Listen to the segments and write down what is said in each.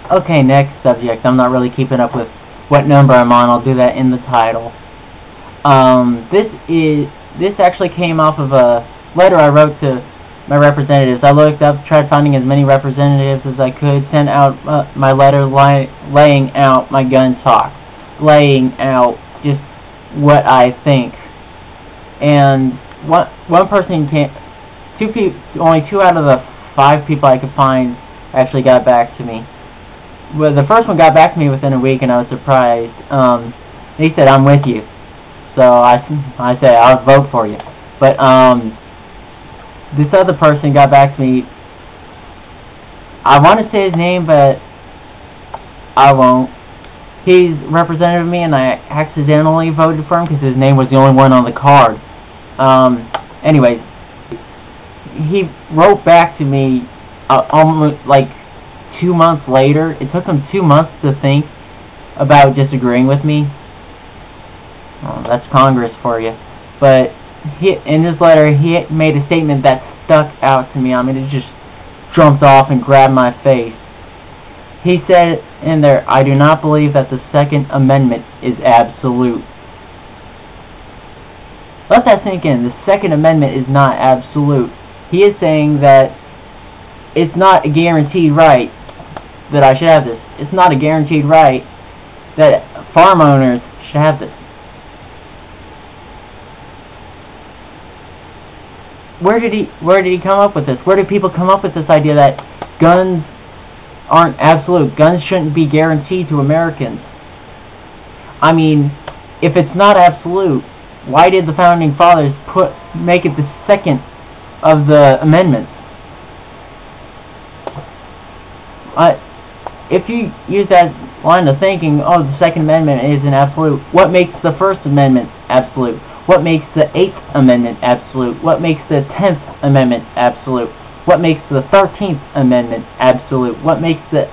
Okay, next subject. I'm not really keeping up with what number I'm on. I'll do that in the title. This actually came off of a letter I wrote to my representatives. I looked up, tried finding as many representatives as I could, sent out my letter laying out my gun talk, laying out just what I think. And one person can't. Only 2 out of the 5 people I could find actually got back to me. Well, the first one got back to me within a week, and I was surprised. He said, "I'm with you." So I said, "I'll vote for you." But this other person got back to me. I want to say his name, but I won't. He's represented me, and I accidentally voted for him because his name was the only one on the card. Anyways, he wrote back to me almost like 2 months later. It took him 2 months to think about disagreeing with me. Oh, that's Congress for you. But in his letter, he made a statement that stuck out to me. I mean, it just jumped off and grabbed my face. He said in there, "I do not believe that the Second Amendment is absolute." Let that sink in. The Second Amendment is not absolute. He is saying that it's not a guaranteed right that I should have this. It's not a guaranteed right that farm owners should have this. Where did he come up with this? Where did people come up with this idea that guns aren't absolute? Guns shouldn't be guaranteed to Americans. I mean, if it's not absolute, why did the Founding Fathers make it the second of the amendments? If you use that line of thinking, oh, the Second Amendment isn't absolute, what makes the First Amendment absolute? What makes the 8th Amendment absolute? What makes the 10th Amendment absolute? What makes the 13th Amendment absolute? What makes the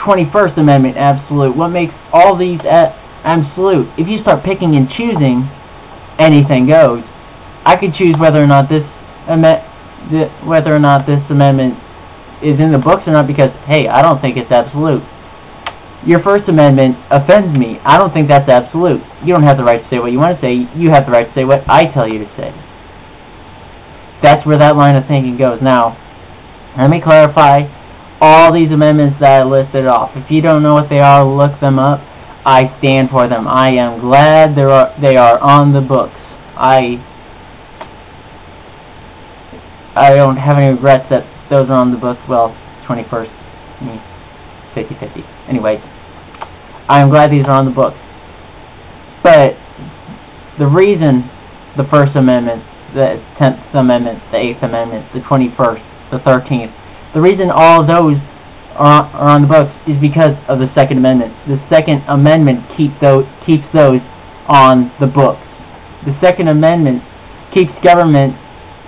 21st Amendment absolute? What makes all these absolute? If you start picking and choosing, anything goes. I could choose whether or not this amendment is in the books or not because, hey, I don't think it's absolute. Your First Amendment offends me. I don't think that's absolute. You don't have the right to say what you want to say. You have the right to say what I tell you to say. That's where that line of thinking goes. Now, let me clarify all these amendments that I listed off. If you don't know what they are, look them up. I stand for them. I am glad they are on the books. I don't have any regrets that those are on the books. Well, 21st, 50-50. Anyways, I am glad these are on the books. But the reason the First Amendment, the 10th Amendment, the 8th Amendment, the 21st, the 13th, the reason all of those are on the books is because of the Second Amendment. The Second Amendment keeps those on the books. The Second Amendment keeps government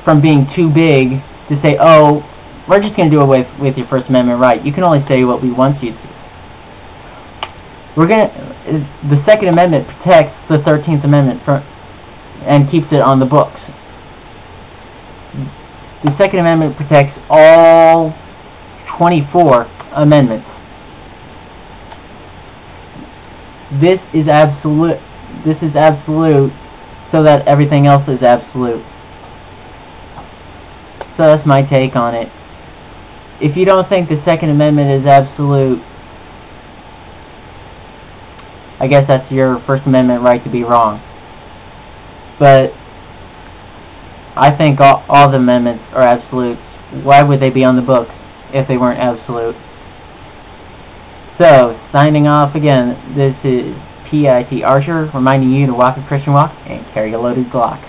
from being too big to say, oh, we're just going to do away with your First Amendment right. You can only say what we want you to. The Second Amendment protects the 13th Amendment and keeps it on the books. The Second Amendment protects all 24 amendments. This is absolute. This is absolute, so that everything else is absolute. So that's my take on it. If you don't think the Second Amendment is absolute, I guess that's your First Amendment right to be wrong. But I think all the amendments are absolutes. Why would they be on the books if they weren't absolute? So, signing off again, this is P.I.T. Archer, reminding you to walk a Christian walk and carry a loaded Glock.